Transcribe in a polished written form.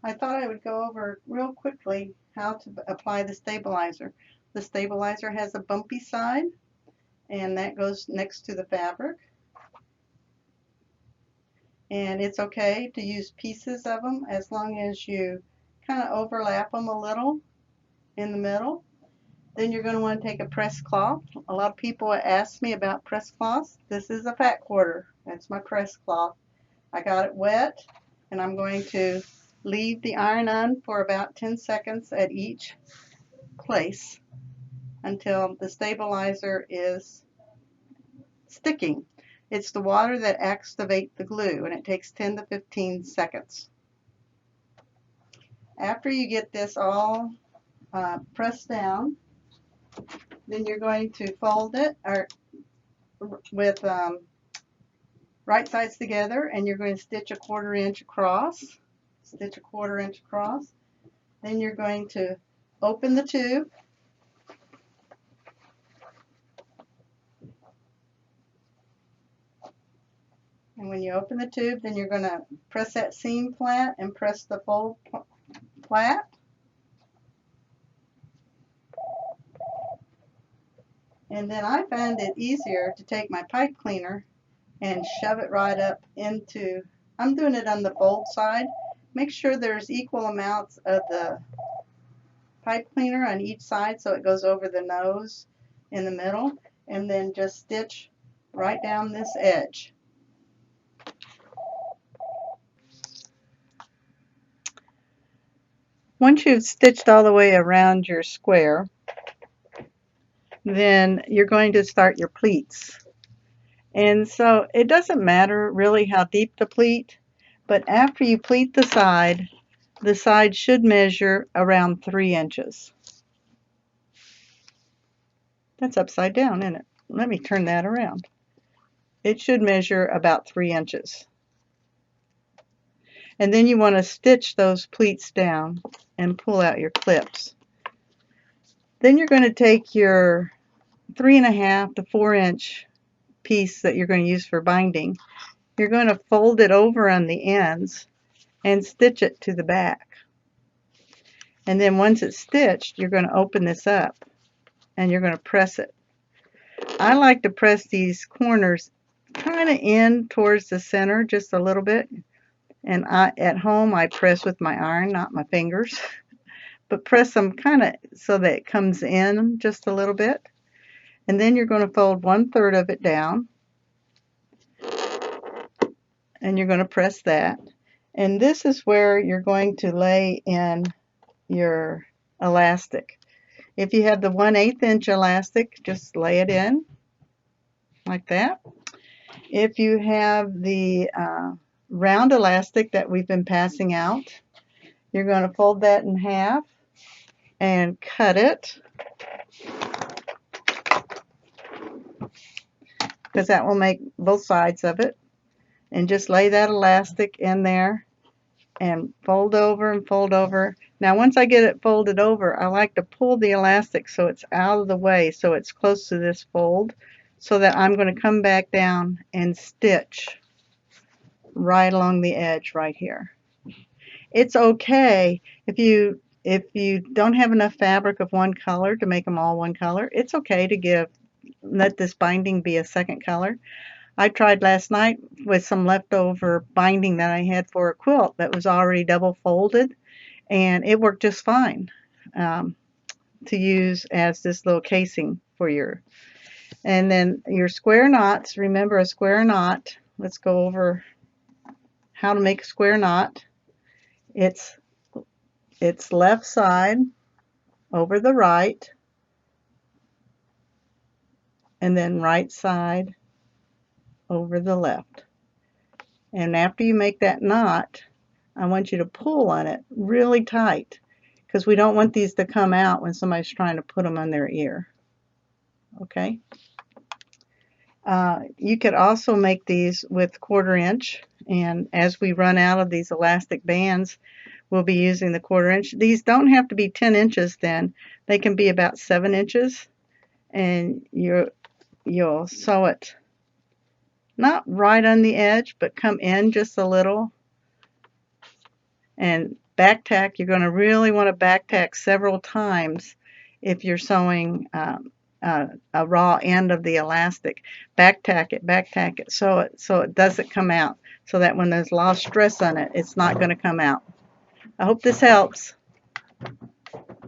I thought I would go over real quickly how to apply the stabilizer. The stabilizer has a bumpy side, and that goes next to the fabric. And it's okay to use pieces of them as long as you kind of overlap them a little in the middle. Then you're going to want to take a press cloth. A lot of people ask me about press cloths. This is a fat quarter. That's my press cloth. I got it wet, and I'm going to leave the iron on for about 10 seconds at each place until the stabilizer is sticking. It's the water that activates the glue, and it takes 10 to 15 seconds. After you get this all pressed down, then you're going to fold it with right sides together, and you're going to stitch a 1/4 inch across. Stitch a 1/4 inch across. Then you're going to open the tube. And when you open the tube, then you're going to press that seam flat and press the fold flat. And then I found it easier to take my pipe cleaner and shove it right up into, I'm doing it on the fold side. Make sure there's equal amounts of the pipe cleaner on each side so it goes over the nose in the middle, and then just stitch right down this edge. Once you've stitched all the way around your square, then you're going to start your pleats. And so it doesn't matter really how deep the pleat, but after you pleat the side should measure around 3 inches. That's upside down, isn't it? Let me turn that around. It should measure about 3 inches. And then you want to stitch those pleats down and pull out your clips. Then you're going to take your 3.5 to 4 inch piece that you're going to use for binding. You're going to fold it over on the ends and stitch it to the back. And then once it's stitched, you're going to open this up and you're going to press it. I like to press these corners kind of in towards the center just a little bit. And at home I press with my iron, not my fingers. But press them kind of so that it comes in just a little bit. And then you're going to fold 1/3 of it down. And you're going to press that. And this is where you're going to lay in your elastic. If you have the 1/8 inch elastic, just lay it in like that. If you have the round elastic that we've been passing out, you're going to fold that in half and cut it, because that will make both sides of it. And just lay that elastic in there and fold over and fold over. Now once I get it folded over, I like to pull the elastic so it's out of the way, so it's close to this fold, so that I'm going to come back down and stitch right along the edge right here. It's okay if you don't have enough fabric of one color to make them all one color. It's okay to let this binding be a second color. I tried last night with some leftover binding that I had for a quilt that was already double folded, and it worked just fine to use as this little casing for your. And then your square knots, remember a square knot. Let's go over how to make a square knot. It's left side over the right, and then right side over the left. And after you make that knot, I want you to pull on it really tight, because we don't want these to come out when somebody's trying to put them on their ear. Okay? You could also make these with 1/4 inch, and as we run out of these elastic bands, we'll be using the 1/4 inch. These don't have to be 10 inches then. They can be about 7 inches, and you'll sew it not right on the edge, but come in just a little and back tack. You're going to really want to back tack several times if you're sewing a raw end of the elastic. Back tack it so it doesn't come out, so that when there's a lot of stress on it, it's not going to come out. I hope this helps.